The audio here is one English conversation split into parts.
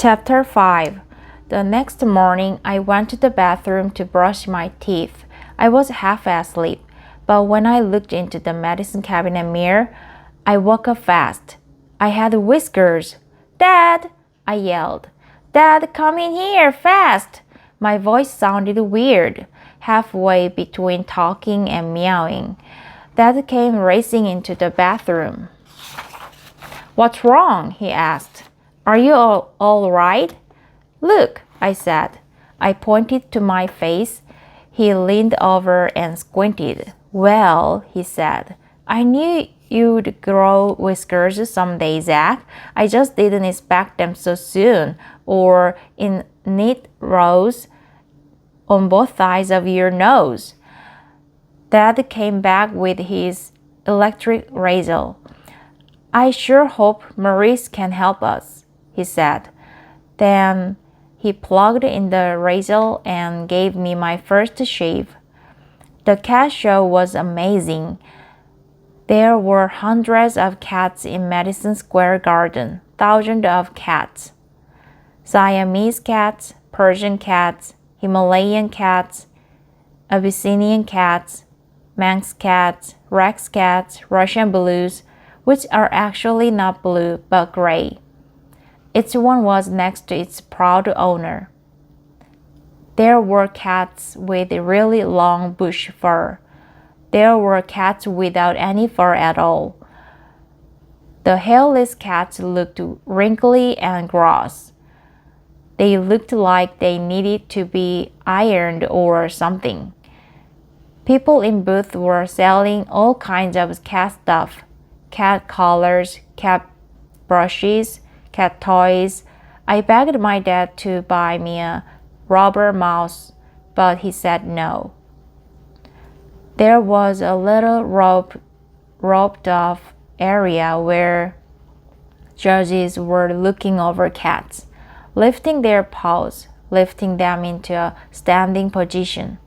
Chapter 5. The next morning, I went to the bathroom to brush my teeth. I was half asleep, but when I looked into the medicine cabinet mirror, I woke up fast. I had whiskers. "Dad!" I yelled. "Dad, come in here, fast!" My voice sounded weird, halfway between talking and meowing. Dad came racing into the bathroom. "What's wrong?" he asked. "Are you all right?" "Look," I said. I pointed to my face. He leaned over and squinted. "Well," he said, "I knew you'd grow whiskers someday, Zack. I just didn't expect them so soon, or in neat rows on both sides of your nose." Dad came back with his electric razor. "I sure hope Maurice can help us," he said. Then he plugged in the razor and gave me my first shave. The cat show was amazing. There were hundreds of cats in Madison Square Garden, thousands of cats. Siamese cats, Persian cats, Himalayan cats, Abyssinian cats, Manx cats, Rex cats, Russian blues, which are actually not blue but gray. Each one was next to its proud owner. There were cats with really long bush fur. There were cats without any fur at all. The hairless cats looked wrinkly and gross. They looked like they needed to be ironed or something. People in booths were selling all kinds of cat stuff. Cat collars, cat brushes, cat toys. I begged my dad to buy me a rubber mouse, but he said no. There was a little roped off area where judges were looking over cats, lifting their paws, lifting them into a standing position,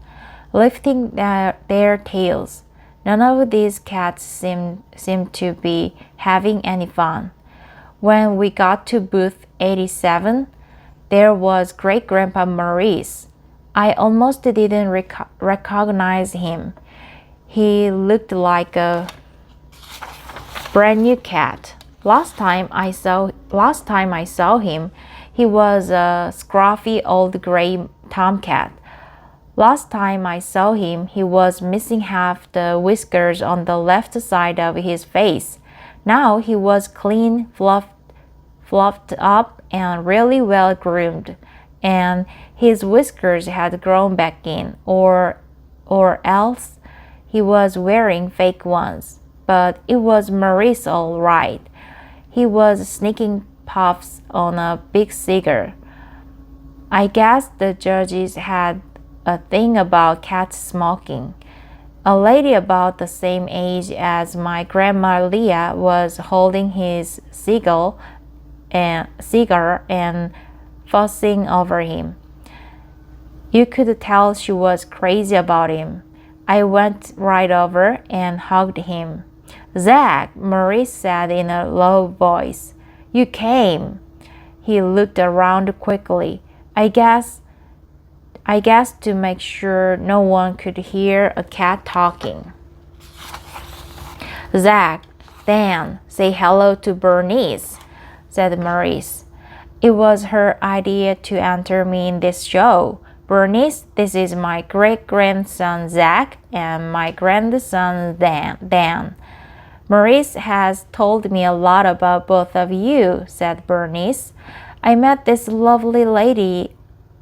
lifting their tails. None of these cats seemed to be having any fun. When we got to booth 87, there was Great-Grandpa Maurice. I almost didn't recognize him. He looked like a brand new cat. Last time I saw him, he was a scruffy old gray tomcat. Last time I saw him, he was missing half the whiskers on the left side of his face. Now he was clean, fluffed up, and really well groomed, and his whiskers had grown back in, or else he was wearing fake ones. But it was Maurice all right. He was sneaking puffs on a big cigar. I guess the judges had a thing about cats smoking. A lady about the same age as my grandma Leah was holding his cigar and fussing over him. You could tell she was crazy about him. I went right over and hugged him. "Zack," Maurice said in a low voice, "you came." He looked around quickly. I guess to make sure no one could hear a cat talking. "Zack, Dan, say hello to Bernice," said Maurice. "It was her idea to enter me in this show. Bernice, this is my great-grandson Zack and my grandson Dan. Maurice has told me a lot about both of you," said Bernice. "I met this lovely lady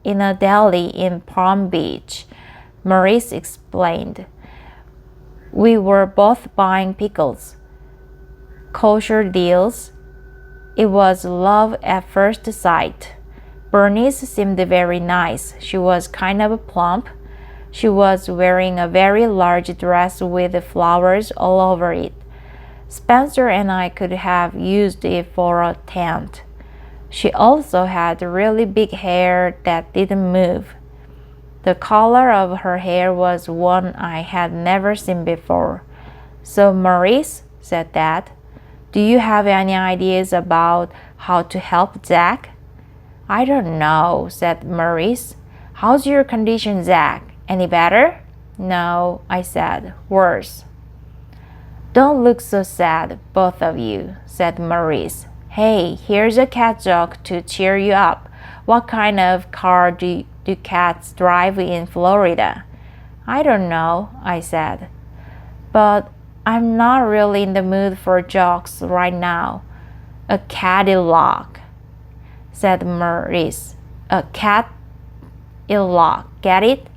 in a deli in Palm Beach," Maurice explained. "We were both buying pickles. Kosher deals. It was love at first sight. Bernice seemed very nice. She was kind of plump. She was wearing a very large dress with flowers all over it. Spencer and I could have used it for a tent. She also had really big hair that didn't move. The color of her hair was one I had never seen before." "So, Maurice," said Dad, "do you have any ideas about how to help Zack?" I don't know, said Maurice. How's your condition, Zack? Any better? No, I said. Worse. Don't look so sad, both of you, said Maurice. Hey, here's a cat joke to cheer you up. What kind of car do cats drive in Florida? I don't know, I said. But I'm not really in the mood for jokes right now. A Cadillac, said Maurice. A Cadillac, get it?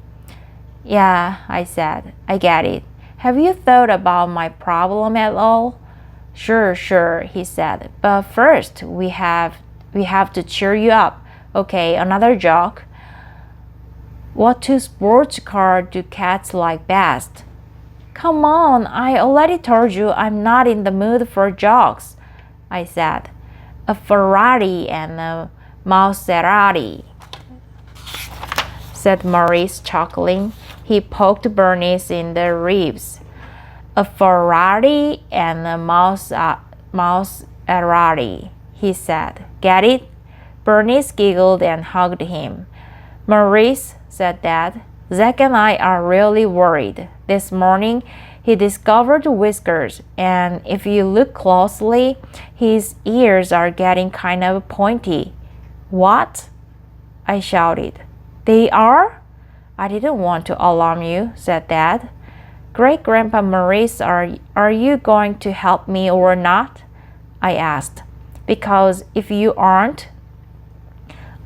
Yeah, I said. I get it. Have you thought about my problem at all? Sure, he said. But first, we have to cheer you up. Okay, another joke. What two sports cars do cats like best? Come on, I already told you I'm not in the mood for jokes, I said. A Ferrari and a Maserati, said Maurice, chuckling. He poked Bernice in the ribs. A Ferrari and a Maserati, he said. Get it? Bernice giggled and hugged him. Maurice, said Dad, Zack and I are really worried. This morning, he discovered whiskers, and if you look closely, his ears are getting kind of pointy. What? I shouted. They are? I didn't want to alarm you, said Dad. Great-Grandpa Maurice, are you going to help me or not? I asked. Because if you aren't...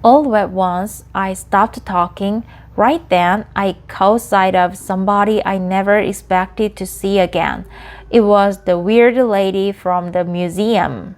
All at once, I stopped talking. Right then, I caught sight of somebody I never expected to see again. It was the weird lady from the museum.